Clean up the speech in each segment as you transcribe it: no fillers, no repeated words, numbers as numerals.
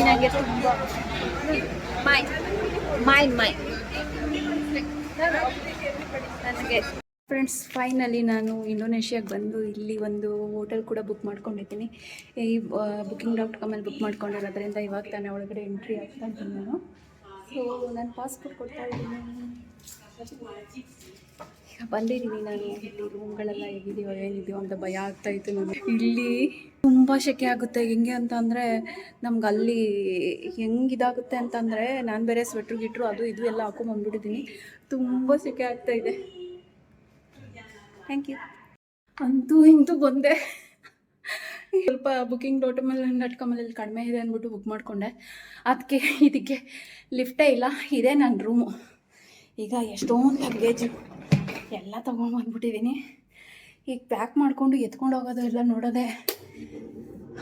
ನನಗೆ ತುಂಬ ಮೈ ಮೈ ಮೈ ನನಗೆ ಫ್ರೆಂಡ್ಸ್, ಫೈನಲಿ ನಾನು ಇಂಡೋನೇಷ್ಯಾಗೆ ಬಂದು ಇಲ್ಲಿ ಒಂದು ಹೋಟೆಲ್ ಕೂಡ ಬುಕ್ ಮಾಡ್ಕೊಂಡಿದ್ದೀನಿ. ಈ booking.com ಬುಕ್ ಮಾಡ್ಕೊಂಡಿರೋದ್ರಿಂದ ಇವಾಗ ತಾನೇ ಒಳಗಡೆ ಎಂಟ್ರಿ ಆಗ್ತಾ ಇದ್ದೀನಿ ನಾನು. ಸೊ ನಾನು ಪಾಸ್ಪೋರ್ಟ್ ಕೊಡ್ತಾ ಇದ್ದೀನಿ. ಈಗ ಬಂದಿದ್ದೀನಿ ನಾನು. ಇಲ್ಲಿ ರೂಮ್ಗಳೆಲ್ಲ ಹೇಗಿದೆಯೋ ಏನಿದೆಯೋ ಅಂತ ಭಯ ಆಗ್ತಾಯಿತ್ತು ನನಗೆ. ಇಲ್ಲಿ ತುಂಬ ಸೆಕೆ ಆಗುತ್ತೆ. ಹೆಂಗೆ ಅಂತಂದರೆ ನಮ್ಗೆ ಅಲ್ಲಿ ಹೆಂಗಿದಾಗುತ್ತೆ ಅಂತಂದರೆ, ನಾನು ಬೇರೆ ಸ್ವೆಟ್ರು ಗಿಟ್ರು ಅದು ಇದು ಎಲ್ಲ ಹಾಕೊಂಡ್ಬಂದ್ಬಿಟ್ಟಿದ್ದೀನಿ. ತುಂಬ ಸೆಕೆ ಆಗ್ತಾಯಿದೆ. Thank you. ಅಂತೂ ಇಂತೂ ಬಂದೆ. ಸ್ವಲ್ಪ booking.com ಕಡಿಮೆ ಇದೆ ಅಂದ್ಬಿಟ್ಟು ಬುಕ್ ಮಾಡಿಕೊಂಡೆ. ಅದಕ್ಕೆ ಇದಕ್ಕೆ ಲಿಫ್ಟೇ ಇಲ್ಲ. ಇದೇ ನನ್ನ ರೂಮು. ಈಗ ಎಷ್ಟೊಂದು ಲಗೇಜು ಎಲ್ಲ ತೊಗೊಂಡ್ಬಂದ್ಬಿಟ್ಟಿದ್ದೀನಿ. ಈಗ ಪ್ಯಾಕ್ ಮಾಡಿಕೊಂಡು ಎತ್ಕೊಂಡು ಹೋಗೋದು ಎಲ್ಲ ನೋಡೋದೆ.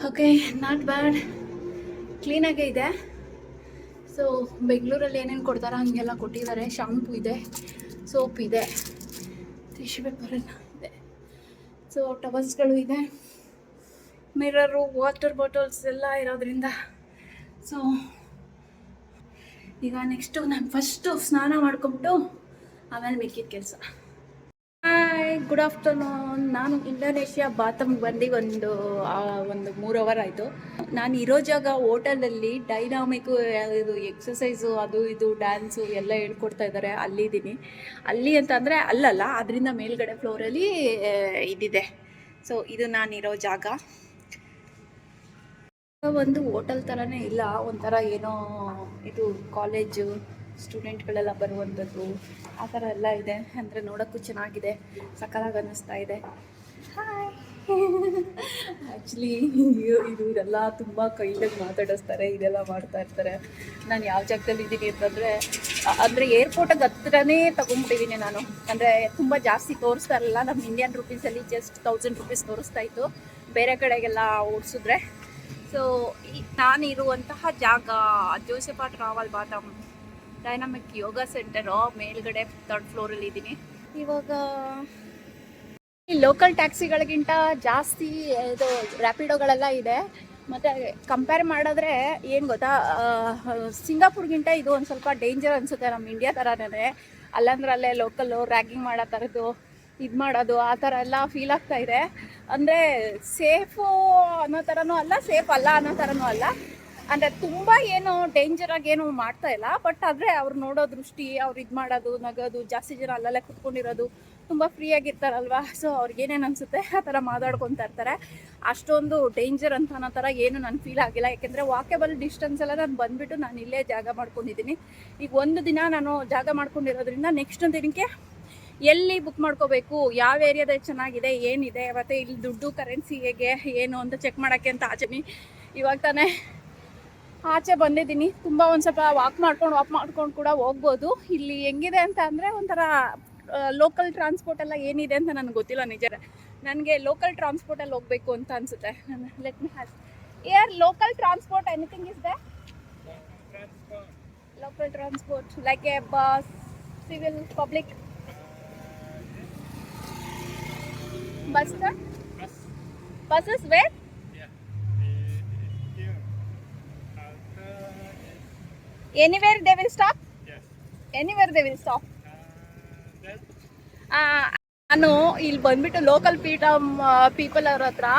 ಓಕೆ, ನಾಟ್ ಬ್ಯಾಡ್, ಕ್ಲೀನಾಗೇ ಇದೆ. ಸೊ ಬೆಂಗಳೂರಲ್ಲಿ ಏನೇನು ಕೊಡ್ತಾರೋ ಹಾಗೆಲ್ಲ ಕೊಟ್ಟಿದ್ದಾರೆ. ಶಾಂಪೂ ಇದೆ, ಸೋಪ್ ಇದೆ, ಟಿಶ್ಯೂ ಪೇಪರ್ ಎಲ್ಲ ಇದೆ. ಸೊ ಟವಲ್ಸ್ಗಳು ಇದೆ, ಮಿರರು, ವಾಟರ್ ಬಾಟಲ್ಸ್ ಎಲ್ಲ ಇರೋದ್ರಿಂದ. ಸೊ ಈಗ ನೆಕ್ಸ್ಟು ನಾನು ಫಸ್ಟು ಸ್ನಾನ ಮಾಡ್ಕೊಂಬಿಟ್ಟು ಆಮೇಲೆ ಮಿಕ್ಕಿದ ಕೆಲಸ. Hi, good afternoon. ನಾನು ಇಂಡೋನೇಷ್ಯಾ ಬಾತಮ್ಗೆ ಬಂದು ಒಂದು 3 ಅವರ್ ಆಯಿತು. ನಾನು ಇರೋ ಜಾಗ ಹೋಟೆಲಲ್ಲಿ ಡೈನಾಮಿಕ್ಕು, ಇದು ಎಕ್ಸಸೈಸು, ಅದು ಇದು ಡ್ಯಾನ್ಸು ಎಲ್ಲ ಹೇಳ್ಕೊಡ್ತಾ ಇದ್ದಾರೆ. ಅಲ್ಲಿದ್ದೀನಿ. ಅಲ್ಲಿ ಅಂತಂದರೆ ಅಲ್ಲಲ್ಲ, ಅದರಿಂದ ಮೇಲ್ಗಡೆ ಫ್ಲೋರಲ್ಲಿ ಇದಿದೆ. ಸೊ ಇದು ನಾನಿರೋ ಜಾಗ. ಒಂದು ಹೋಟೆಲ್ ಥರನೇ ಇಲ್ಲ, ಒಂಥರ ಏನೋ ಇದು ಕಾಲೇಜು ಸ್ಟೂಡೆಂಟ್ಗಳೆಲ್ಲ ಬರುವಂಥದ್ದು ಆ ಥರ ಎಲ್ಲ ಇದೆ. ಅಂದರೆ ನೋಡೋಕ್ಕೂ ಚೆನ್ನಾಗಿದೆ, ಸಕ್ಕತ್ತಾಗಿ ಅನ್ನಿಸ್ತಾ ಇದೆ. ಹಾಯ್. ಆ್ಯಕ್ಚುಲಿ ಇದೆಲ್ಲ ತುಂಬ ಕೈಲಾಗಿ ಮಾತಾಡಿಸ್ತಾರೆ, ಇದೆಲ್ಲ ಮಾಡ್ತಾ ಇರ್ತಾರೆ. ನಾನು ಯಾವ ಜಾಗದಲ್ಲಿ ಇದ್ದೀನಿ ಅಂದರೆ ಏರ್ಪೋರ್ಟಿಗೆ ಹತ್ರನೇ ತೊಗೊಂಬಿಟ್ಟಿದ್ದೀನಿ ನಾನು. ಅಂದರೆ ತುಂಬ ಜಾಸ್ತಿ ತೋರಿಸ್ತಾ ಇರಲ್ಲ. ನಮ್ಮ ಇಂಡಿಯನ್ ರುಪೀಸಲ್ಲಿ ಜಸ್ಟ್ 1000 ರುಪೀಸ್ ತೋರಿಸ್ತಾ ಇತ್ತು, ಬೇರೆ ಕಡೆಗೆಲ್ಲ ಓಡಿಸಿದ್ರೆ. ಸೊ ನಾನಿರುವಂತಹ ಜಾಗ ಜೋಸೆಫ ಟ್ರಾವೆಲ್ ಬಾತಮ್ ಡೈನಾಮಿಕ್ ಯೋಗ ಸೆಂಟರು, ಮೇಲ್ಗಡೆ 3rd ಫ್ಲೋರಲ್ಲಿ ಇದ್ದೀನಿ. ಇವಾಗ ಈ ಲೋಕಲ್ ಟ್ಯಾಕ್ಸಿಗಳಿಗಿಂತ ಜಾಸ್ತಿ ಇದು ರ್ಯಾಪಿಡೋಗಳೆಲ್ಲ ಇದೆ. ಮತ್ತು ಕಂಪೇರ್ ಮಾಡಿದ್ರೆ ಏನು ಗೊತ್ತಾ, ಸಿಂಗಾಪುರ್ಗಿಂತ ಇದು ಒಂದು ಸ್ವಲ್ಪ ಡೇಂಜರ್ ಅನಿಸುತ್ತೆ. ನಮ್ಮ ಇಂಡಿಯಾ ಥರನೇ ಅಲ್ಲಂದ್ರಲ್ಲೇ ಲೋಕಲ್ಲು ರ್ಯಾಗಿಂಗ್ ಮಾಡೋ ಥರದ್ದು, ಇದು ಮಾಡೋದು ಆ ಥರ ಎಲ್ಲ ಫೀಲ್ ಆಗ್ತಾ ಇದೆ. ಅಂದರೆ ಸೇಫು ಅನ್ನೋ ಥರನೂ ಅಲ್ಲ, ಸೇಫ್ ಅಲ್ಲ ಅನ್ನೋ ಥರನೂ ಅಲ್ಲ. ಅಂದರೆ ತುಂಬ ಏನು ಡೇಂಜರಾಗಿ ಏನು ಮಾಡ್ತಾ ಇಲ್ಲ. ಬಟ್ ಆದರೆ ಅವ್ರು ನೋಡೋ ದೃಷ್ಟಿ, ಅವ್ರು ಇದು ಮಾಡೋದು, ನಗೋದು, ಜಾಸ್ತಿ ಜನ ಅಲ್ಲಲ್ಲೇ ಕುತ್ಕೊಂಡಿರೋದು, ತುಂಬ ಫ್ರೀಯಾಗಿರ್ತಾರಲ್ವ. ಸೊ ಅವ್ರಿಗೇನೇನು ಅನಿಸುತ್ತೆ ಆ ಥರ ಮಾತಾಡ್ಕೊತಾ ಇರ್ತಾರೆ. ಅಷ್ಟೊಂದು ಡೇಂಜರ್ ಅಂತ ಅನ್ನೋ ಥರ ಏನು ನಾನು ಫೀಲ್ ಆಗಿಲ್ಲ. ಯಾಕೆಂದರೆ ವಾಕೇಬಲ್ ಡಿಸ್ಟೆನ್ಸ್ ಎಲ್ಲ ನಾನು ಬಂದುಬಿಟ್ಟು ನಾನು ಇಲ್ಲೇ ಜಾಗ ಮಾಡ್ಕೊಂಡಿದ್ದೀನಿ. ಈಗ ಒಂದು ದಿನ ನಾನು ಜಾಗ ಮಾಡ್ಕೊಂಡಿರೋದ್ರಿಂದ ನೆಕ್ಸ್ಟ್ ದಿನಕ್ಕೆ ಎಲ್ಲಿ ಬುಕ್ ಮಾಡ್ಕೋಬೇಕು, ಯಾವ ಏರಿಯಾದಲ್ಲಿ ಚೆನ್ನಾಗಿದೆ, ಏನಿದೆ, ಮತ್ತು ಇಲ್ಲಿ ದುಡ್ಡು ಕರೆನ್ಸಿ ಹೇಗೆ ಏನು ಅಂತ ಚೆಕ್ ಮಾಡೋಕ್ಕೆ ಅಂತ ಇವಾಗ ತಾನೇ ಆಚೆ ಬಂದಿದ್ದೀನಿ. ತುಂಬ ಒಂದು ಸ್ವಲ್ಪ ವಾಕ್ ಮಾಡ್ಕೊಂಡು ಕೂಡ ಹೋಗ್ಬೋದು. ಇಲ್ಲಿ ಹೆಂಗಿದೆ ಅಂತ ಅಂದರೆ ಒಂಥರ ಲೋಕಲ್ ಟ್ರಾನ್ಸ್ಪೋರ್ಟ್ ಎಲ್ಲ ಏನಿದೆ ಅಂತ ನನಗೆ ಗೊತ್ತಿಲ್ಲ. ನಿಜ ನನಗೆ ಲೋಕಲ್ ಟ್ರಾನ್ಸ್ಪೋರ್ಟಲ್ಲಿ ಹೋಗಬೇಕು ಅಂತ ಅನಿಸುತ್ತೆ. Let me has air local transport anything is they? Local transport like A bus, civil, public bus sir? Buses where? Anywhere they will stop? Yes. Anywhere they will stop? ನಾನು ಇಲ್ಲಿ ಬಂದ್ಬಿಟ್ಟು ಲೋಕಲ್ ಪೀಪಲ್ ಅವ್ರ ಹತ್ರ,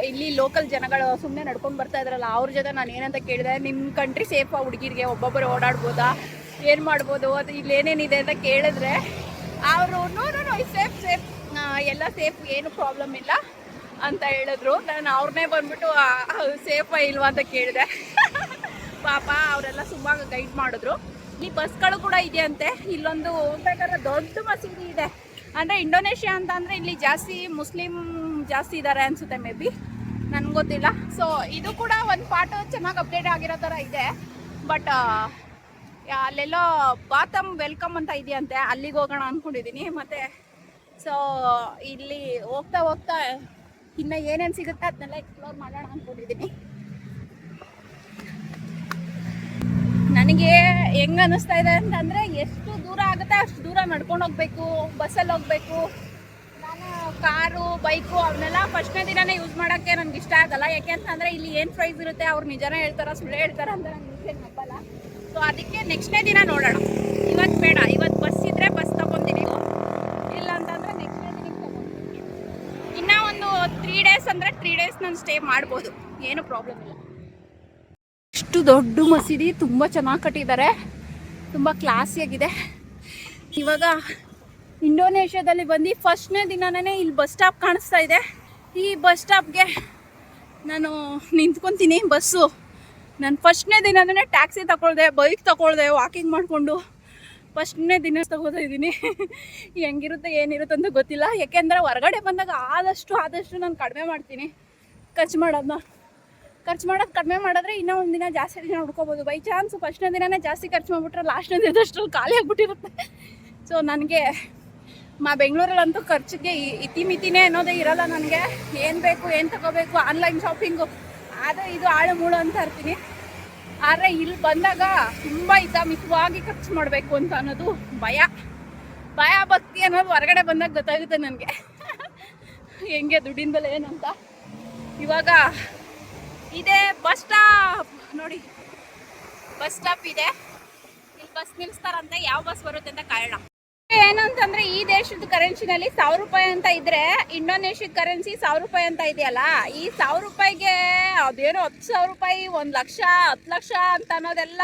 ಇಲ್ಲಿ local ಜನಗಳು ಸುಮ್ಮನೆ ನಡ್ಕೊಂಡು ಬರ್ತಾ ಇದ್ರಲ್ಲ ಅವ್ರ ಜೊತೆ ನಾನು ಏನಂತ ಕೇಳಿದೆ, ನಿಮ್ಮ ಕಂಟ್ರಿ ಸೇಫಾ ಹುಡುಗಿರಿಗೆ, ಒಬ್ಬೊಬ್ಬರು ಓಡಾಡ್ಬೋದಾ, ಏನು ಮಾಡ್ಬೋದು, ಅದು ಇಲ್ಲಿ ಏನೇನಿದೆ ಅಂತ ಕೇಳಿದ್ರೆ ಅವರು ನೋ ಸೇಫ್ ಎಲ್ಲ ಸೇಫ್, ಏನು ಪ್ರಾಬ್ಲಮ್ ಇಲ್ಲ ಅಂತ ಹೇಳಿದ್ರು. ನಾನು ಅವ್ರನ್ನೇ ಬಂದ್ಬಿಟ್ಟು ಸೇಫಾ ಇಲ್ವಾ ಅಂತ ಕೇಳಿದೆ. ಪಾಪ ಅವರೆಲ್ಲ ಸುಮಾರು ಗೈಡ್ ಮಾಡಿದ್ರು. ಈ ಬಸ್ಗಳು ಕೂಡ ಇದೆಯಂತೆ. ಇಲ್ಲೊಂದು ಬೇಕಾದ್ರೆ ದೊಡ್ಡ ಮಸೀದಿ ಇದೆ. ಅಂದರೆ ಇಂಡೋನೇಷ್ಯಾ ಅಂತ ಅಂದರೆ ಇಲ್ಲಿ ಜಾಸ್ತಿ ಮುಸ್ಲಿಂ ಜಾಸ್ತಿ ಇದ್ದಾರೆ ಅನಿಸುತ್ತೆ, ಮೇ ಬಿ, ನನಗೆ ಗೊತ್ತಿಲ್ಲ. ಸೊ ಇದು ಕೂಡ ಒಂದು ಪಾರ್ಟ್ ಚೆನ್ನಾಗಿ ಅಪ್ಡೇಟ್ ಆಗಿರೋ ಥರ ಇದೆ. ಬಟ್ ಅಲ್ಲೆಲ್ಲೋ ಬಾತಮ್ ವೆಲ್ಕಮ್ ಅಂತ ಇದೆಯಂತೆ, ಅಲ್ಲಿಗೆ ಹೋಗೋಣ ಅಂದ್ಕೊಂಡಿದ್ದೀನಿ. ಮತ್ತು ಸೊ ಇಲ್ಲಿ ಹೋಗ್ತಾ ಇನ್ನು ಏನೇನು ಸಿಗುತ್ತೆ ಅದನ್ನೆಲ್ಲ ಎಕ್ಸ್ಪ್ಲೋರ್ ಮಾಡೋಣ ಅಂದ್ಕೊಂಡಿದ್ದೀನಿ. ನನಗೆ ಹೆಂಗೆ ಅನ್ನಿಸ್ತಾ ಇದೆ ಅಂತಂದರೆ, ಎಷ್ಟು ದೂರ ಆಗುತ್ತೆ ಅಷ್ಟು ದೂರ ನಡ್ಕೊಂಡು ಹೋಗಬೇಕು, ಬಸ್ಸಲ್ಲಿ ಹೋಗಬೇಕು. ನಾನು ಕಾರು ಬೈಕು ಅವನ್ನೆಲ್ಲ ಫಸ್ಟ್ನೇ ದಿನನೇ ಯೂಸ್ ಮಾಡೋಕ್ಕೆ ನನಗೆ ಇಷ್ಟ ಆಗಲ್ಲ. ಯಾಕೆ ಅಂತಂದರೆ ಇಲ್ಲಿ ಏನು ಪ್ರೈಸ್ ಇರುತ್ತೆ ಅವ್ರು ನಿಜನೇ ಹೇಳ್ತಾರ ಸುಳ್ಳು ಹೇಳ್ತಾರ ಅಂತ ನನಗೆ ನಂಬಲ್ಲ. ಸೊ ಅದಕ್ಕೆ ನೆಕ್ಸ್ಟ್ನೇ ದಿನ ನೋಡೋಣ. ಇವತ್ತು ಬೇಡ, ಇವತ್ತು ಬಸ್ ಇದ್ದರೆ ಬಸ್ ತೊಗೊತೀನಿ, ಇಲ್ಲ ಅಂತಂದರೆ ನೆಕ್ಸ್ಟ್ನೇ ದಿನಕ್ಕೆ ತೊಗೊತೀನಿ. ಇನ್ನೂ ಒಂದು 3 ಡೇಸ್ ಅಂದರೆ 3 ಡೇಸ್ ನಾನು ಸ್ಟೇ ಮಾಡ್ಬೋದು, ಏನು ಪ್ರಾಬ್ಲಮ್ ಇಲ್ಲ. ಇಷ್ಟು ದೊಡ್ಡ ಮಸೀದಿ, ತುಂಬ ಚೆನ್ನಾಗಿ ಕಟ್ಟಿದ್ದಾರೆ, ತುಂಬ ಕ್ಲಾಸಿಯಾಗಿದೆ. ಇವಾಗ ಇಂಡೋನೇಷ್ಯಾದಲ್ಲಿ ಬಂದು ಫಸ್ಟ್ನೇ ದಿನನೇ ಇಲ್ಲಿ ಬಸ್ ಸ್ಟಾಪ್ ಕಾಣಿಸ್ತಾ ಇದೆ. ಈ ಬಸ್ ಸ್ಟಾಪ್ಗೆ ನಾನು ನಿಂತ್ಕೊತೀನಿ. ಬಸ್ಸು ನಾನು ಫಸ್ಟ್ನೇ ದಿನನೇ ಟ್ಯಾಕ್ಸಿ ತಗೊಳ್ದೆ, ಬೈಕ್ ತಗೊಳ್ದೆ, ವಾಕಿಂಗ್ ಮಾಡಿಕೊಂಡು ಫಸ್ಟ್ನೇ ದಿನ ತಗೋತಾ ಇದ್ದೀನಿ. ಹೆಂಗಿರುತ್ತೆ ಏನಿರುತ್ತೆ ಅಂತ ಗೊತ್ತಿಲ್ಲ. ಯಾಕೆಂದರೆ ಹೊರಗಡೆ ಬಂದಾಗ ಆದಷ್ಟು ನಾನು ಕಡಿಮೆ ಮಾಡ್ತೀನಿ ಖರ್ಚು ಮಾಡೋದು ಕಡಿಮೆ ಮಾಡಿದ್ರೆ ಇನ್ನೂ ಒಂದು ದಿನ ಜಾಸ್ತಿ ದಿನ ಹುಡ್ಕೋಬೋದು. ಬೈ ಚಾನ್ಸ್ ಫಸ್ಟ್ನೇ ದಿನನೇ ಜಾಸ್ತಿ ಖರ್ಚು ಮಾಡಿಬಿಟ್ರೆ ಲಾಸ್ಟ್ನೇ ದಿನದಷ್ಟರಲ್ಲಿ ಖಾಲಿ ಆಗಿಬಿಟ್ಟಿರುತ್ತೆ. ಸೊ ನನಗೆ ಬೆಂಗಳೂರಲ್ಲಂತೂ ಖರ್ಚಿಗೆ ಇತಿಮಿತಿನೇ ಅನ್ನೋದೇ ಇರೋಲ್ಲ. ನನಗೆ ಏನು ಬೇಕು ಏನು ತಗೋಬೇಕು ಆನ್ಲೈನ್ ಶಾಪಿಂಗು ಅದು ಇದು ಆಳು ಮೂಳು ಅಂತ ಇರ್ತೀನಿ. ಆದರೆ ಇಲ್ಲಿ ಬಂದಾಗ ತುಂಬ ಮಿತವಾಗಿ ಖರ್ಚು ಮಾಡಬೇಕು ಅಂತ ಅನ್ನೋದು ಭಯ ಭಕ್ತಿ ಅನ್ನೋದು ಹೊರಗಡೆ ಬಂದಾಗ ಗೊತ್ತಾಗುತ್ತೆ ನನಗೆ ಹೆಂಗೆ ದುಡ್ಡಿನ ಬೆಲೆ ಏನು ಅಂತ. ಇವಾಗ ಇದೇ ಬಸ್ ಸ್ಟಾಪ್ ನೋಡಿ, ಬಸ್ ಸ್ಟಾಪ್ ಇದೆ. ಇಲ್ಲಿ ಬಸ್ ನಿಲ್ಲಿಸ್ತಾರಂತೆ, ಯಾವ ಬಸ್ ಬರುತ್ತೆ ಅಂತ ಕಾಯೋಣ. ಏನಂತಂದ್ರೆ ಈ ದೇಶದ ಕರೆನ್ಸಿನಲ್ಲಿ 1000 ರೂಪಾಯಿ ಅಂತ ಇದ್ರೆ ಇಂಡೋನೇಷ್ಯಾದ ಕರೆನ್ಸಿ 1000 ರೂಪಾಯಿ ಅಂತ ಇದೆಯಲ್ಲ, ಈ 1000 ರೂಪಾಯಿಗೆ ಅದೇನೋ 10,000 ರೂಪಾಯಿ, 1 ಲಕ್ಷ, 10 ಲಕ್ಷ ಅಂತ ಅನ್ನೋದೆಲ್ಲ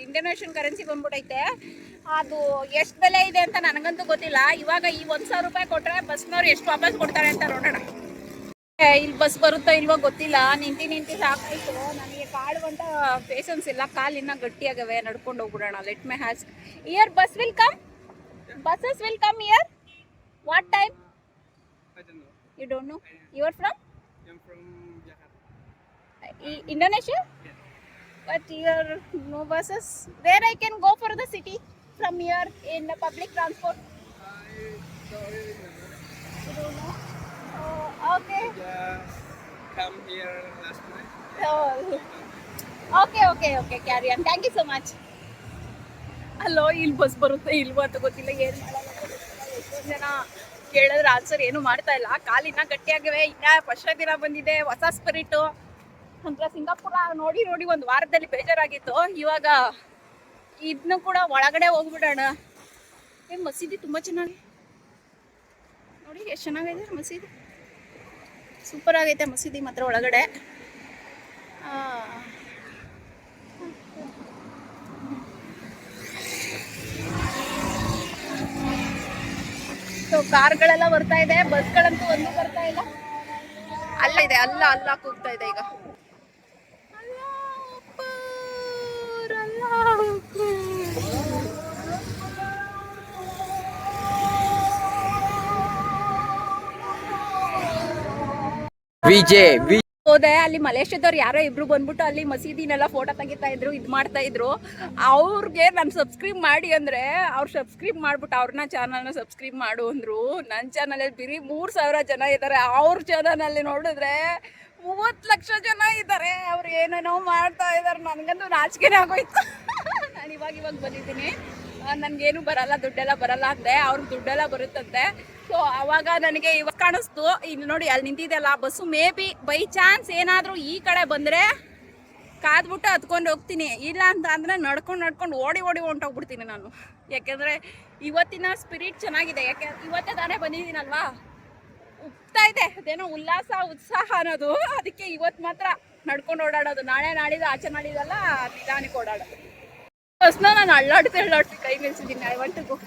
ಇಂಡೋನೇಷ್ಯನ್ ಕರೆನ್ಸಿ ಬಂದ್ಬಿಟ್ಟೈತೆ. ಅದು ಎಷ್ಟು ಬೆಲೆ ಇದೆ ಅಂತ ನನಗಂತೂ ಗೊತ್ತಿಲ್ಲ. ಇವಾಗ ಈ 1,000 ರೂಪಾಯಿ ಕೊಟ್ಟರೆ ಬಸ್ನವ್ರು ಎಷ್ಟು ವಾಪಸ್ ಕೊಡ್ತಾರೆ ಅಂತ ನೋಡೋಣ. ಇಲ್ಲಿ ಬಸ್ ಬರುತ್ತಾ ಇಲ್ವೋ ಗೊತ್ತಿಲ್ಲ. ನಿಂತಿ ಸಾಕಾಯ್ತು ನನಗೆ, ಕಾಡುವಂತ ಪೇಷನ್ಸ್ ಇಲ್ಲ, ಕಾಲಿನ ಗಟ್ಟಿಯಾಗವೆ, ನಡ್ಕೊಂಡು ಹೋಗ್ಬಿಡೋಣ. Let my has ear bus will come. Buses will come here. What time? I don't know. You don't know? You are from? I'm from Jakarta. Indonesia? Yes. But here no buses. Where I can go for the city from here in the public transport? I don't really remember. You don't know? Oh, okay. Just come here last night. Oh. Okay. Carry on. Thank you so much. ಅಲ್ಲೋ ಇಲ್ಲಿ bus ಬರುತ್ತೆ ಇಲ್ವೋ ಅಂತ ಗೊತ್ತಿಲ್ಲ, ಏನು ಮಾಡಲ್ಲ. ಎಷ್ಟೊಂದು ಜನ ಕೇಳಿದ್ರೆ ಆನ್ಸರ್ ಏನು ಮಾಡ್ತಾ ಇಲ್ಲ. ಕಾಲಿನ ಗಟ್ಟಿಯಾಗಿವೆ. ಇನ್ನ ಫಸ್ಟ್ ದಿನ ಬಂದಿದೆ, ಹೊಸ ಸ್ಪಿರಿಟು ಅಂತ. ಸಿಂಗಾಪುರ ನೋಡಿ ಒಂದು ವಾರದಲ್ಲಿ ಬೇಜಾರಾಗಿತ್ತು. ಇವಾಗ ಇದನ್ನು ಕೂಡ ಒಳಗಡೆ ಹೋಗ್ಬಿಡೋಣ. ಏನು ಮಸೀದಿ ತುಂಬ ಚೆನ್ನಾಗಿ ನೋಡಿ, ಎಷ್ಟು ಚೆನ್ನಾಗಿದೆ ಮಸೀದಿ, ಸೂಪರ್ ಆಗೈತೆ ಮಸೀದಿ ಮಾತ್ರ ಒಳಗಡೆ. ಸೊ ಕಾರ್ಗಳೆಲ್ಲ ಬರ್ತಾ ಇದೆ, ಬಸ್ಗಳಂತೂ ಒಂದು ಬರ್ತಾ ಇಲ್ಲ. ಅಲ್ಲ ಇದೆ, ಅಲ್ಲ ಕೂಗ್ತಾ ಇದೆ ಈಗ. ಹೋದೆ, ಅಲ್ಲಿ ಮಲೇಷ್ಯಾದವ್ರು ಯಾರೋ ಇಬ್ರು ಬಂದ್ಬಿಟ್ಟು ಅಲ್ಲಿ ಮಸೀದಿನೆಲ್ಲ ಫೋಟೋ ತೆಗಿತಾ ಇದ್ರು, ಇದು ಮಾಡ್ತಾ ಇದ್ರು. ಅವ್ರಿಗೆ ನಾನು ಸಬ್ಸ್ಕ್ರೈಬ್ ಮಾಡಿ ಅಂದರೆ ಅವ್ರು ಸಬ್ಸ್ಕ್ರೈಬ್ ಮಾಡ್ಬಿಟ್ಟು ಅವ್ರನ್ನ ಚಾನಲ್ನ ಸಬ್ಸ್ಕ್ರೈಬ್ ಮಾಡು ಅಂದರು. ನನ್ನ ಚಾನಲಲ್ಲಿ ಬರೀ 3,000 ಜನ ಇದ್ದಾರೆ. ಅವ್ರ ಚಾನಲಲ್ಲಿ ನೋಡಿದ್ರೆ 30 ಲಕ್ಷ ಜನ ಇದ್ದಾರೆ. ಅವ್ರು ಏನೇನೋ ಮಾಡ್ತಾ ಇದ್ದಾರೆ. ನನಗಂತೂ ನಾಚಿಕೆನೇ ಆಗೋಯ್ತು. ನಾನು ಇವಾಗ ಬಂದಿದ್ದೀನಿ, ನನಗೇನು ಬರಲ್ಲ, ದುಡ್ಡೆಲ್ಲ ಬರಲ್ಲ ಅಂದೆ. ಅವ್ರಿಗೆ ದುಡ್ಡೆಲ್ಲ ಬರುತ್ತಂತೆ. ಸೊ ಅವಾಗ ನನಗೆ ಇವಾಗ ಕಾಣಿಸ್ತು, ಇಲ್ಲಿ ನೋಡಿ ಅಲ್ಲಿ ನಿಂತಿದೆಯಲ್ಲ bus. May be by chance ಏನಾದರೂ ಈ ಕಡೆ ಬಂದರೆ ಕಾದ್ಬಿಟ್ಟು ಹತ್ಕೊಂಡು ಹೋಗ್ತೀನಿ, ಇಲ್ಲ ಅಂತ ಅಂದರೆ ನಡ್ಕೊಂಡು ಓಡಿ ಹೊಂಟೋಗ್ಬಿಡ್ತೀನಿ ನಾನು. ಯಾಕೆಂದರೆ ಇವತ್ತಿನ ಸ್ಪಿರಿಟ್ ಚೆನ್ನಾಗಿದೆ. ಇವತ್ತೇ ತಾನೇ ಬಂದಿದ್ದೀನಲ್ವಾ, ಉಪ್ತಾ ಇದೆ ಅದೇನೋ ಉತ್ಸಾಹ ಅನ್ನೋದು. ಅದಕ್ಕೆ ಇವತ್ತು ಮಾತ್ರ ನಡ್ಕೊಂಡು ಓಡಾಡೋದು. ನಾಡಿದ್ದು ಆಚೆ ನಾಡಿದೆಲ್ಲ ನಿಧಾನಕ್ಕೆ ಓಡಾಡೋದು. ಬಸ್ನ ನಾನು ಅಳ್ಳಾಡ್ತಿ ಕೈ ನಿಲ್ಸಿದ್ದೀನಿ. I want to go.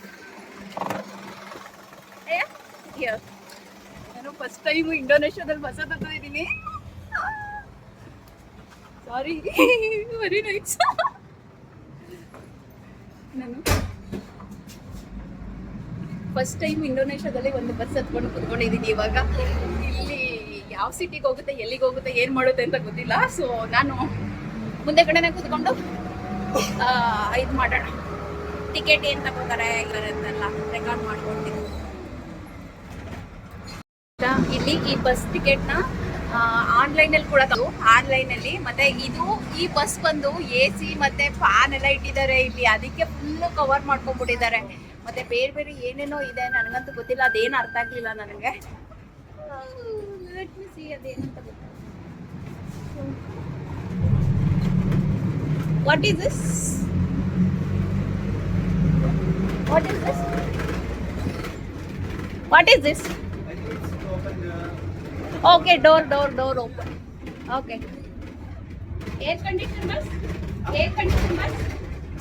ನಾನು ಫಸ್ಟ್ ಟೈಮ್ ಇಂಡೋನೇಷ್ಯಾದಲ್ಲಿ ಬಸ್ ಹತ್ತಿದ್ದೀನಿ. Sorry, very nice. ನಾನು ಫಸ್ಟ್ ಟೈಮ್ ಇಂಡೋನೇಷ್ಯಾದಲ್ಲಿ ಒಂದು ಬಸ್ ಹತ್ಕೊಂಡು ಕುತ್ಕೊಂಡಿದ್ದೀನಿ. ಇವಾಗ ಇಲ್ಲಿ ಯಾವ ಸಿಟಿಗೆ ಹೋಗುತ್ತೆ, ಎಲ್ಲಿಗೆ ಹೋಗುತ್ತೆ, ಏನು ಮಾಡುತ್ತೆ ಅಂತ ಗೊತ್ತಿಲ್ಲ. ಸೊ ನಾನು ಮುಂದೆ ಕಡೆನೇ ಕೂತ್ಕೊಂಡು ಇದು ಮಾಡೋಣ. ಟಿಕೆಟ್ ಏನು ತಗೋತಾರೆ ಇವರೆಲ್ಲ ರೆಕಾರ್ಡ್ ಮಾಡ್ಕೊಡ್ತೀನಿ. ಇಲ್ಲಿ ಈ ಬಸ್ ಟಿಕೆಟ್ನ ಆನ್ಲೈನಲ್ಲಿ ಕೂಡ ಆನ್ಲೈನಲ್ಲಿ. ಮತ್ತೆ ಈ ಬಸ್ ಬಂದು AC ಮತ್ತೆ ಫ್ಯಾನ್ ಎಲ್ಲ ಇಟ್ಟಿದ್ದಾರೆ ಇಲ್ಲಿ. ಅದಕ್ಕೆ ಫುಲ್ಲು ಕವರ್ ಮಾಡ್ಕೊಂಡ್ಬಿಟ್ಟಿದ್ದಾರೆ. ಮತ್ತೆ ಬೇರೆ ಬೇರೆ ಏನೇನೋ ಇದೆ, ನನಗಂತೂ ಗೊತ್ತಿಲ್ಲ, ಅದೇನು ಅರ್ಥ ಆಗ್ಲಿಲ್ಲ ನನಗೆ. ಲೆಟ್ ಮಿ ಸಿ ಅದೇನಂತ ಗೊತ್ತಿಲ್ಲ. What is this? What is this? What is this? I think it's to open the. Okay, door open. Okay. Air condition bus? Air condition bus?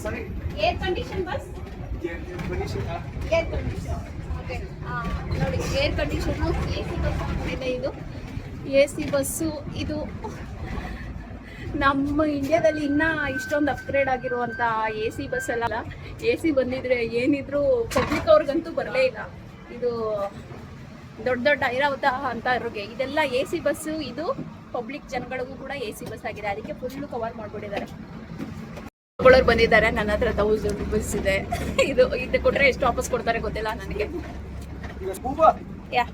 Sorry. Air condition bus? Yeah, condition. Air condition. Okay, ನೋಡಿ air condition, A C bus ಇದೆ. ಇದು A C bus. ಇದು ನಮ್ಮ ಇಂಡಿಯಾದಲ್ಲಿ ಇನ್ನೂ ಇಷ್ಟೊಂದು upgrade ಆಗಿರುವಂಥ A C bus ಅಲ್ಲ. ಎ ಸಿ ಬಂದಿದ್ರೆ ಏನಿದ್ರು ಪಬ್ಲಿಕ್ ಅವ್ರಿಗಂತೂ ಬರಲೇ ಇಲ್ಲ. ಇದು ದೊಡ್ಡ ದೊಡ್ಡ ಐರಾವತ ಅಂತ ಅವ್ರಿಗೆ ಇದೆಲ್ಲ ಎ ಸಿ ಬಸ್ಸು. ಇದು ಪಬ್ಲಿಕ್ ಜನಗಳಿಗೂ ಕೂಡ ಎ ಸಿ ಬಸ್ ಆಗಿದೆ, ಅದಕ್ಕೆ ಫುಲ್ಲು ಕವರ್ ಮಾಡಿಬಿಟ್ಟಿದ್ದಾರೆ. ತಗೊಳ್ಳೋರು ಬಂದಿದ್ದಾರೆ, ನನ್ನ ಹತ್ರ 1000 ರೂಪೀಸ್ ಇದೆ. ಇದು ಕೊಟ್ಟರೆ ಎಷ್ಟು ವಾಪಸ್ ಕೊಡ್ತಾರೆ ಗೊತ್ತಿಲ್ಲ ನನಗೆ. Yeah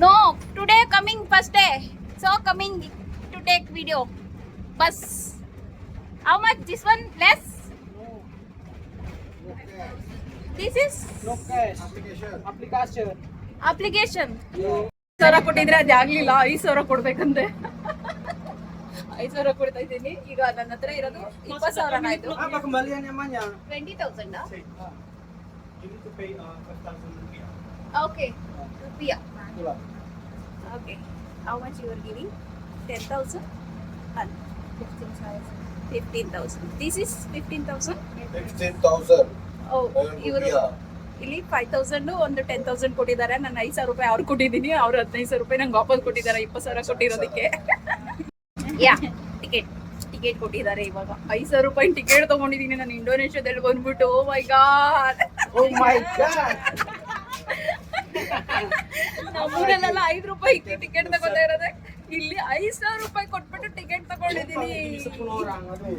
no, today coming first day, so coming to take video bus. How much this one? Less. This is No cash. Application. Application. 1000 ಕೊಟ್ಟಿದ್ರೆ ಅದು ಆಗ್ಲಿಲ್ಲ, 5000 ಕೊಡ್ಬೇಕಂತೆ. 5000 ಕೊಡ್ತಾ ಇದ್ದೀನಿ. ಈಗ ನನ್ನ ಹತ್ರ ಇರೋದು 20,000 ಆಯ್ತು. Apa kembalian namanya? 20,000. You need to pay 5,000 rupiah. Okay, rupiah. Itulah. Okay, how much you are giving? 10,000 and 15,000. This is 15,000. 15,000 ಓ, ಇವರು rupiah. ಇಲ್ಲಿ 5,000 ಒಂದು 10,000 ಕೊಟ್ಟಿದ್ದಾರೆ. ನಾನು 5,000 ರೂಪಾಯಿ ಅವ್ರು ಕೊಟ್ಟಿದ್ದೀನಿ, ಅವ್ರು 15,000 ರೂಪಾಯಿ ನಂಗೆ ವಾಪಸ್ ಕೊಟ್ಟಿದ್ದಾರೆ 20,000 ಕೊಟ್ಟಿರೋದಕ್ಕೆ. ಯಾ, ಟಿಕೆಟ್ ಕೊಟ್ಟಿದ್ದಾರೆ. ಇವಾಗ 5,000 ರೂಪಾಯಿ ಟಿಕೆಟ್ ತಗೊಂಡಿದ್ದೀನಿ ನಾನು ಇಂಡೋನೇಷ್ಯಾದಲ್ಲಿ ಬಂದ್ಬಿಟ್ಟು. ಓ ಮೈ ಗಾಡ್, Oh my god. ನಮ್ಮೂರಲ್ಲೆಲ್ಲ 5 ರೂಪಾಯಿ ಟಿಕೆಟ್ ತಗೋತಾ ಇರೋದೆ, ಇಲ್ಲಿ 5,000 ರೂಪಾಯಿ ಕೊಟ್ಬಿಟ್ಟು ಟಿಕೆಟ್ ತಗೊಂಡಿದ್ದೀನಿ. 10 orang. Aduh.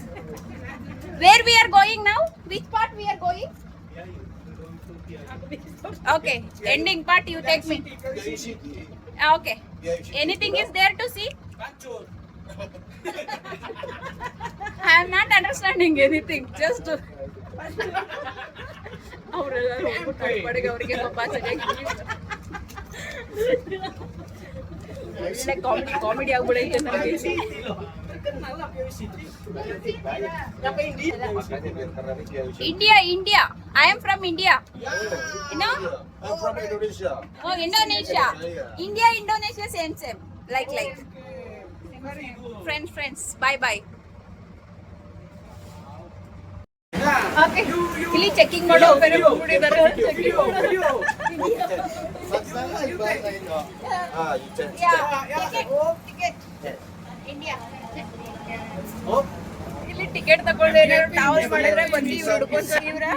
Where we are going now? Which part we are going? Okay, ending part you take me. Biaya city. Okay, anything is there to see? Hancur. I am not understanding anything. Just ಅವರೆಲ್ಲ ಪಡೆಗೆ ಅವರಿಗೆ ಪಾಪ ಚೆನ್ನಾಗಿ comedy ಆಗ್ಬಿಡೈತೆ ನನಗೆ. Kenal lah Biaya City. Makanya biar karena ini biaya city. India. I am from India. You know? I'm from Indonesia. Oh, Indonesia. Indonesia, same. Like. Friends. Bye. Okay, ಇಲ್ಲಿ checking ಮಾಡೋ ಬೇರೆ ಬಂದ್ಬಿಟ್ಟಿದ್ದಾರೆ. You check. Ticket India. Oh. ಇಲ್ಲಿ ticket ತಗೊಂಡು ಏನಾದ್ರು travel ಮಾಡಿದ್ರೆ ಬಂದು ಇವ್ರು ಹುಡ್ಕೊಂಡು ಇವ್ರೆ.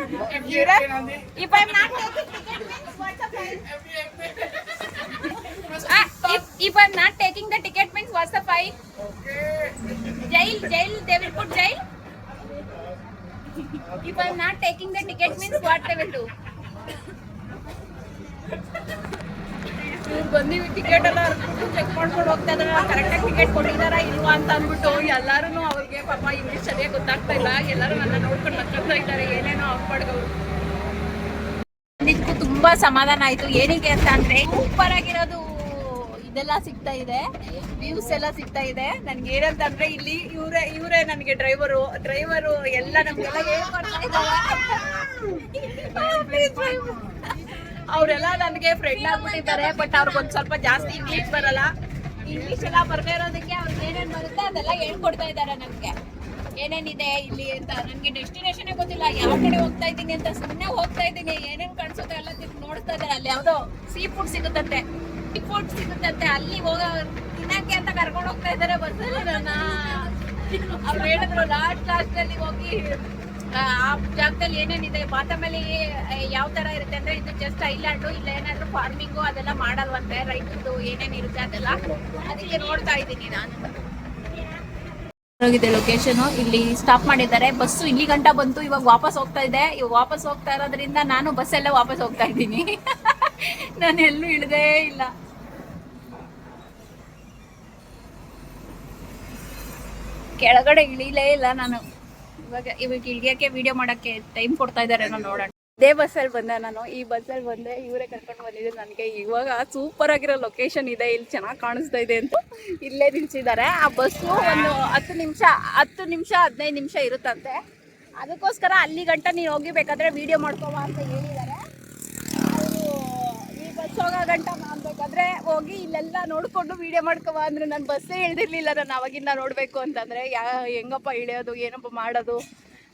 If I'm not taking the ticket means what's the fine? Jail, they will put jail. If I'm not taking the ticket means what they will do? ಇವ್ರು ಬಂದು ಟಿಕೆಟ್ ಎಲ್ಲ ಹರ್ಬಿಟ್ಟು ಚೆಕ್ ಮಾಡ್ಕೊಂಡು ಹೋಗ್ತಾ ಇದಾರೆ, ಕರೆಕ್ಟಾಗಿ ಟಿಕೆಟ್ ಕೊಟ್ಟಿದಾರಾ ಇಲ್ವಾ ಅಂತ ಅಂದ್ಬಿಟ್ಟು. ಎಲ್ಲರೂ ಅವ್ರಿಗೆ ಪಾಪ ಇಂಗ್ಲೀಷ್ ಸರಿಯಾಗಿ ಗೊತ್ತಾಗ್ತಾ ಇಲ್ಲ, ಎಲ್ಲರೂ ನನ್ನ ನೋಡ್ಕೊಂಡು ನಗ್ತಾ ಇದ್ದಾರೆ, ಏನೇನೋ ಹಾಕ್ಬಾರ್ದವ್ರು. ಇದಕ್ಕೂ ತುಂಬಾ ಸಮಾಧಾನ ಆಯ್ತು. ಏನಕ್ಕೆ ಅಂತ ಅಂದ್ರೆ ಸೂಪರ್ ಆಗಿರೋದು ಇದೆಲ್ಲ ಸಿಗ್ತಾ ಇದೆ, ವ್ಯೂಸ್ ಎಲ್ಲ ಸಿಗ್ತಾ ಇದೆ. ನನ್ಗೆ ಏನಂತಂದ್ರೆ ಇಲ್ಲಿ ಇವರೇ ನನಗೆ ಡ್ರೈವರು ಎಲ್ಲ ನಮ್ಗೆಲ್ಲ ಹೇಳ್ಕೊಡ್ತಾ ಇದ್ದಾರೆ. ಅವರೆಲ್ಲ ನನಗೆ ಫ್ರೆಂಡ್ ಆಗ್ಬಿಟ್ಟಿದ್ದಾರೆ. ಬಟ್ ಅವ್ರಿಗೊಂದು ಸ್ವಲ್ಪ ಜಾಸ್ತಿ ಇಂಗ್ಲೀಷ್ ಬರಲ್ಲ. ಇಂಗ್ಲೀಷ್ ಎಲ್ಲ ಬರ್ದೇ ಇರೋದಕ್ಕೆ ಅವ್ರಿಗೆ ಏನೇನು ಬರುತ್ತೆ ಅದೆಲ್ಲ ಹೇಳ್ಕೊಡ್ತಾ ಇದ್ದಾರೆ ನನಗೆ. ಏನೇನಿದೆ ಇಲ್ಲಿ ಅಂತ. ನನಗೆ ಡೆಸ್ಟಿನೇಷನ್ ಗೊತ್ತಿಲ್ಲ, ಯಾವ ಕಡೆ ಹೋಗ್ತಾ ಇದ್ದೀನಿ ಅಂತ. ಸುಮ್ಮನೆ ಹೋಗ್ತಾ ಇದ್ದೀನಿ, ಏನೇನು ಕಾಣಿಸುತ್ತೆ ಎಲ್ಲ ನೋಡ್ತಾ ಇದ್ದಾರೆ. ಅಲ್ಲಿ ಯಾವುದೋ ಸೀ ಫುಡ್ ಸಿಗುತ್ತಂತೆ, ಅಲ್ಲಿ ತಿನ್ನಕ್ಕೆ ಅಂತ ಕರ್ಕೊಂಡು ಹೋಗ್ತಾ ಇದ್ದಾರೆ ಬಸ್ಸಲ್ಲಿ. ಅವ್ರು ಹೇಳಿದ್ರು ಲಾಸ್ಟ್ ಅಲ್ಲಿ ಹೋಗಿ ಆ ಜಾಗದಲ್ಲಿ ಏನೇನಿದೆ, ಬಾಟಮಲ್ಲಿ ಯಾವ ತರ ಇರುತ್ತೆ ಅಂದ್ರೆ ಇದು ಜಸ್ಟ್ ಐಲ್ಯಾಂಡು, ಇಲ್ಲ ಏನಾದ್ರು ಫಾರ್ಮಿಂಗು ಅದೆಲ್ಲ ಮಾಡಲ್ವಂತೆ. ರೈತದ್ದು ಏನೇನಿರುತ್ತೆ ಅದೆಲ್ಲ, ಅದಕ್ಕೆ ನೋಡ್ತಾ ಇದ್ದೀನಿ ನಾನು. ಹೋಗಿದೆ ಲೊಕೇಶನ್, ಇಲ್ಲಿ ಸ್ಟಾಪ್ ಮಾಡಿದ್ದಾರೆ. ಬಸ್ಸು ಇಲ್ಲಿ ಗಂಟ ಬಂತು, ಇವಾಗ ವಾಪಸ್ ಹೋಗ್ತಾ ಇದೆ. ಇವಾಗ ವಾಪಸ್ ಹೋಗ್ತಾ ಇರೋದ್ರಿಂದ ನಾನು ಬಸ್ಸಲ್ಲೇ ವಾಪಸ್ ಹೋಗ್ತಾ ಇದ್ದೀನಿ. ನಾನು ಎಲ್ಲೂ ಇಳಿದೇ ಇಲ್ಲ. ಕೆಳಗಡೆ ಇಳಿಲೇ ಇಲ್ಲ ನಾನು. ಇವಾಗ ಇಳಿಯೋಕ್ಕೆ ವಿಡಿಯೋ ಮಾಡೋಕ್ಕೆ ಟೈಮ್ ಕೊಡ್ತಾ ಇದ್ದಾರೆ ನಾನು ನೋಡೋಣ. ಇದೇ ಬಸ್ಸಲ್ಲಿ ಬಂದೆ ನಾನು. ಈ ಬಸ್ಸಲ್ಲಿ ಬಂದೆ, ಇವರೇ ಕರ್ಕೊಂಡು ಬಂದಿದ್ದು ನನಗೆ. ಇವಾಗ ಸೂಪರ್ ಆಗಿರೋ ಲೊಕೇಶನ್ ಇದೆ, ಇಲ್ಲಿ ಚೆನ್ನಾಗಿ ಕಾಣಿಸ್ತಾ ಇದೆ ಅಂತ ಇಲ್ಲೇ ನಿಲ್ಸಿದ್ದಾರೆ. ಆ ಬಸ್ಸು ಒಂದು 10 ನಿಮಿಷ 15 ನಿಮಿಷ ಇರುತ್ತಂತೆ. ಅದಕ್ಕೋಸ್ಕರ ಅಲ್ಲಿ ಗಂಟ ನೀನು ಹೋಗಿಬೇಕಾದ್ರೆ ವಿಡಿಯೋ ಮಾಡ್ಕೋವ ಅಂತ ಹೇಳಿದ್ದಾರೆ ಅವರು. ಈ ಬಸ್ ಹೋಗೋ ಗಂಟ ಮಾಡಬೇಕಾದ್ರೆ ಹೋಗಿ ಇಲ್ಲೆಲ್ಲ ನೋಡಿಕೊಂಡು ವಿಡಿಯೋ ಮಾಡ್ಕೋವ ಅಂದರೆ ನಾನು ಬಸ್ಸೇ ಇಳ್ದಿರ್ಲಿಲ್ಲ. ನಾನು ಅವಾಗಿಂದ ನೋಡಬೇಕು ಅಂತಂದರೆ ಹೆಂಗಪ್ಪ ಇಳಿಯೋದು, ಏನಪ್ಪ ಮಾಡೋದು,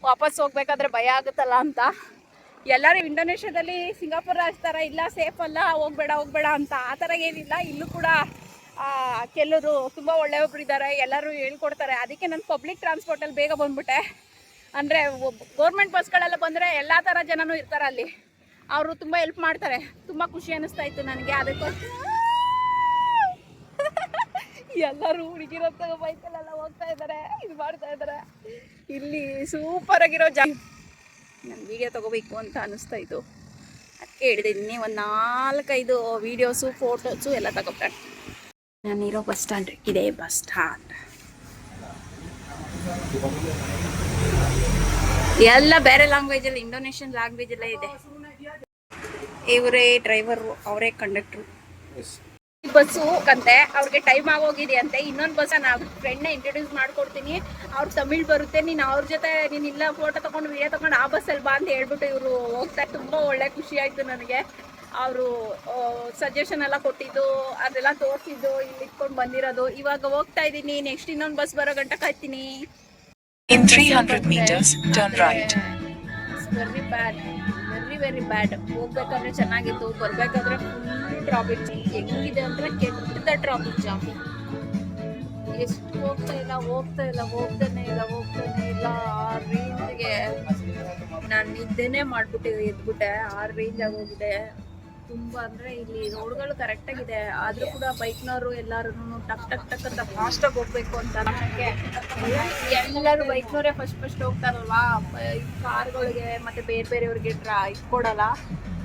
ವಾಪಸ್ ಹೋಗ್ಬೇಕಾದ್ರೆ ಭಯ ಆಗುತ್ತಲ್ಲ ಅಂತ. ಎಲ್ಲರೂ ಇಂಡೋನೇಷ್ಯಾದಲ್ಲಿ ಸಿಂಗಾಪುರ ಥರ ಇಲ್ಲ, ಸೇಫ್ ಅಲ್ಲ, ಹೋಗ್ಬೇಡ ಅಂತ. ಆ ಥರ ಏನಿಲ್ಲ. ಇಲ್ಲೂ ಕೂಡ ಕೆಲವರು ತುಂಬ ಒಳ್ಳೆಯೊಬ್ರು ಇದ್ದಾರೆ, ಎಲ್ಲರೂ ಹೇಳ್ಕೊಡ್ತಾರೆ. ಅದಕ್ಕೆ ನಾನು ಪಬ್ಲಿಕ್ ಟ್ರಾನ್ಸ್ಪೋರ್ಟಲ್ಲಿ ಬೇಗ ಬಂದ್ಬಿಟ್ಟೆ. ಅಂದರೆ ಗೌರ್ಮೆಂಟ್ ಬಸ್ಗಳೆಲ್ಲ ಬಂದರೆ ಎಲ್ಲ ಥರ ಜನನೂ ಇರ್ತಾರೆ ಅಲ್ಲಿ, ಅವರು ತುಂಬ ಹೆಲ್ಪ್ ಮಾಡ್ತಾರೆ. ತುಂಬ ಖುಷಿ ಅನ್ನಿಸ್ತಾ ಇತ್ತು ನನಗೆ. ಅದಕ್ಕೋಸ್ಕರ ಎಲ್ಲರೂ ಹುಡುಗಿರೋ ಬೈಕಲ್ಲೆಲ್ಲ ಹೋಗ್ತಾ ಇದ್ದಾರೆ, ಇದು ಮಾಡ್ತಾ ಇದ್ದಾರೆ. ಇಲ್ಲಿ ಸೂಪರ್ ಆಗಿರೋ ನಾನು ವೀಡಿಯೋ ತೊಗೋಬೇಕು ಅಂತ ಅನ್ನಿಸ್ತಾ ಇತ್ತು. ಅದಕ್ಕೆ ಹೇಳಿದ್ದೀನಿ ಒಂದು 4-5 ವೀಡಿಯೋಸು ಫೋಟೋಸು ಎಲ್ಲ ತಗೋತಾರೆ. ನಾನಿರೋ ಬಸ್ ಸ್ಟ್ಯಾಂಡ್ ಇದೇ ಬಸ್ ಸ್ಟ್ಯಾಂಡ್. ಎಲ್ಲ ಬೇರೆ ಲ್ಯಾಂಗ್ವೇಜಲ್ಲಿ, ಇಂಡೋನೇಷಿಯನ್ ಲ್ಯಾಂಗ್ವೇಜಲ್ಲೇ ಇದೆ. ಇವರೇ ಡ್ರೈವರು, ಅವರೇ ಕಂಡಕ್ಟ್ರು. ಈ ಬಸ್ಸು ಕಂತೆ ಅವ್ರಿಗೆ ಟೈಮ್ ಆಗೋಗಿದೆ ಅಂತೆ. ಇನ್ನೊಂದು ಬಸ್ ನಾನು ಫ್ರೆಂಡ್ನ ಇಂಟ್ರೊಡ್ಯೂಸ್ ಮಾಡ್ಕೊಡ್ತೀನಿ, ಅವ್ರು ತಮಿಳ್ ಬರುತ್ತೆ, ನೀನು ಅವ್ರ ಜೊತೆ ನೀನಿಲ್ಲ ಫೋಟೋ ತೊಗೊಂಡು ವಿಡಿಯೋ ತೊಗೊಂಡು ಆ ಬಸ್ಸಲ್ಲಿ ಬಾ ಅಂತ ಹೇಳ್ಬಿಟ್ಟು ಇವರು ಹೋಗ್ತಾರೆ. ತುಂಬ ಒಳ್ಳೆ ಖುಷಿ ಆಯಿತು ನನಗೆ. ಅವರು ಸಜೆಷನ್ ಎಲ್ಲ ಕೊಟ್ಟಿದ್ದು, ಅದೆಲ್ಲ ತೋರಿಸಿದ್ದು, ಇಲ್ಲಿ ಇಟ್ಕೊಂಡು ಬಂದಿರೋದು. ಇವಾಗ ಹೋಗ್ತಾ ಇದ್ದೀನಿ, ನೆಕ್ಸ್ಟ್ ಇನ್ನೊಂದು ಬಸ್ ಬರೋ ಗಂಟ ಕಾಯ್ತೀನಿ. In 300 meters, turn right. Very bad. ಹೋಗ್ಬೇಕಾದ್ರೆ ಚೆನ್ನಾಗಿತ್ತು, ಬರ್ಬೇಕಾದ್ರೆ ಫುಲ್ ಟ್ರಾಫಿಕ್ ಜಾಮ್. ಹೆಂಗಿದೆ ಅಂದರೆ ಕೆಟ್ಟ ಟ್ರಾಫಿಕ್ ಜಾಮ್. ಎಷ್ಟು ಹೋಗ್ತಾನೆ ಇಲ್ಲ ಆ ರೇಂಜ್ಗೆ. ನಾನು ನಿದ್ದೆನೇ ಎದ್ಬಿಟ್ಟೆ, ಆ ರೇಂಜ್ ಆಗೋಗಿದೆ ತುಂಬ. ಅಂದರೆ ಇಲ್ಲಿ ರೋಡ್ಗಳು ಕರೆಕ್ಟಾಗಿದೆ, ಆದರೂ ಕೂಡ ಬೈಕ್ನವರು ಎಲ್ಲರೂ ಟಕ್ ಅಂತ ಫಾಸ್ಟಾಗಿ ಹೋಗ್ಬೇಕು ಅಂತ ನಮಗೆ. ಎಲ್ಲರೂ ಬೈಕ್ನವರೇ ಫಸ್ಟ್ ಹೋಗ್ತಾರಲ್ವಾ, ಕಾರ್ಗಳಿಗೆ ಮತ್ತು ಬೇರೆಯವ್ರಿಗೆ ಇಟ್ಕೊಡಲ್ಲ.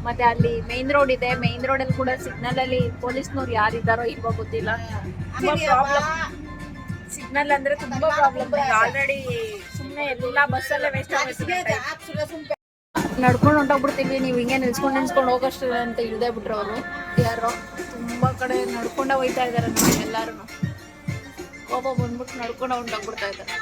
ಮತ್ತು ಅಲ್ಲಿ ಮೇನ್ ರೋಡ್ ಇದೆ, ಮೇನ್ ರೋಡಲ್ಲಿ ಕೂಡ ಸಿಗ್ನಲಲ್ಲಿ ಪೊಲೀಸ್ನವ್ರು ಯಾರಿದ್ದಾರೋ ಇವಾಗ ಗೊತ್ತಿಲ್ಲ. ತುಂಬ ಪ್ರಾಬ್ಲಮ್ ಸಿಗ್ನಲ್ ಅಂದರೆ, ತುಂಬ ಪ್ರಾಬ್ಲಮ್. ಆಲ್ರೆಡಿ ಸುಮ್ಮನೆ ಎಲ್ಲ ಬಸ್ಸಲ್ಲೇ ವೇಸ್ಟ್ ಆಗುತ್ತೆ. ನಡ್ಕೊಂಡು ಹೊಂಟೋಗ್ಬಿಡ್ತೀವಿ, ನೀವು ಹಿಂಗೆ ನಿಲ್ಸ್ಕೊಂಡು ಹೋಗೋಷ್ಟು ಅಂತ ಇಳ್ದೇ ಬಿಟ್ರು ಅವರು ಯಾರೋ. ತುಂಬ ಕಡೆ ನಡ್ಕೊಂಡೇ ಹೋಗ್ತಾ ಇದ್ದಾರೆ. ಎಲ್ಲರೂ ಕೋಪ ಬಂದ್ಬಿಟ್ಟು ನಡ್ಕೊಂಡು ಹೊಂಟೋಗ್ಬಿಡ್ತಾ ಇದ್ದಾರೆ.